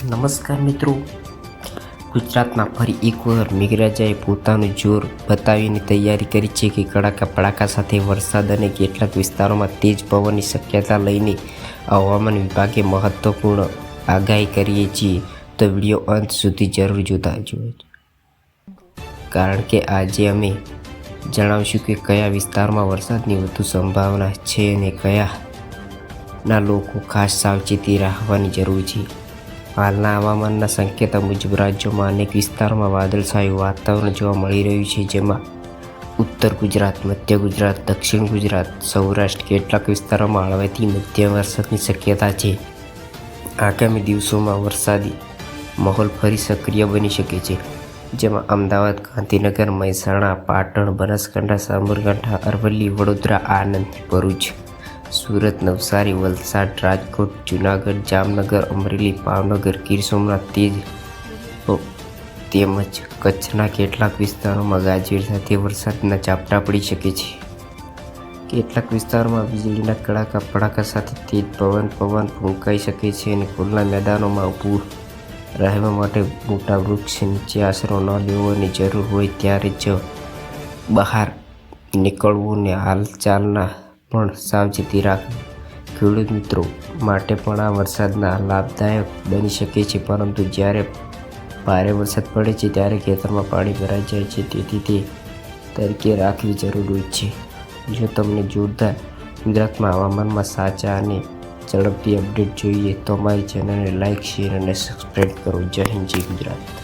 નમસ્કાર મિત્રો, ગુજરાતમાં ફરી એકવાર મેઘરાજાએ પોતાનું જોર બતાવીને તૈયારી કરી છે કે કડાકા પડાકા સાથે વરસાદ અને કેટલાક વિસ્તારોમાં તેજ પવનની શક્યતા લઈને હવામાન વિભાગે મહત્વપૂર્ણ આગાહી કરીએ છીએ. તો વિડીયો અંત સુધી જરૂર જોતા જોઈએ, કારણ કે આજે અમે જણાવશું કે કયા વિસ્તારમાં વરસાદની વધુ સંભાવના છે અને કયાના લોકો ખાસ સાવચેતી રાખવાની જરૂર છે. હાલના હવામાનના સંકેતો મુજબ રાજ્યોમાં અનેક વિસ્તારોમાં વાદળછાયું વાતાવરણ જોવા મળી રહ્યું છે, જેમાં ઉત્તર ગુજરાત, મધ્ય ગુજરાત, દક્ષિણ ગુજરાત, સૌરાષ્ટ્ર કેટલાક વિસ્તારોમાં હળવાથી મધ્યમ વરસાદની શક્યતા છે. આગામી દિવસોમાં વરસાદી માહોલ ફરી સક્રિય બની શકે છે, જેમાં અમદાવાદ, ગાંધીનગર, મહેસાણા, પાટણ, બનાસકાંઠા, સાબરકાંઠા, અરવલ્લી, વડોદરા, આણંદ, ભરૂચ, સુરત, નવસારી, વલસાડ, રાજકોટ, જૂનાગઢ, જામનગર, અમરેલી, ભાવનગર, ગીર સોમનાથ તેમજ કચ્છના કેટલાક વિસ્તારોમાં ગાજવીજ સાથે વરસાદના ઝાપટા પડી શકે છે. કેટલાક વિસ્તારોમાં વીજળીના કડાકા ભડાકા સાથે તેજ પવન ફૂંકાઈ શકે છે અને ખુલ્લા મેદાનોમાં ઊભું રહેવા માટે મોટા વૃક્ષ નીચે આશરો ન લેવાની જરૂર હોય ત્યારે જ બહાર નીકળવું અને હાલચાલના પણ સાવચેતી રાખવી. ખેડૂત મિત્રો માટે પણ આ વરસાદના લાભદાયક બની શકે છે, પરંતુ જ્યારે ભારે વરસાદ પડે છે ત્યારે ખેતરમાં પાણી ભરાઈ જાય છે, તેથી તે તરીકે રાખવી જરૂરી છે. જો તમને જોરદાર ગુજરાતમાં હવામાનમાં સાચા અને ઝડપથી અપડેટ જોઈએ તો અમારી ચેનલને લાઇક, શેર અને સબસ્ક્રાઈબ કરો. જય હિન્દ, જય ગુજરાત.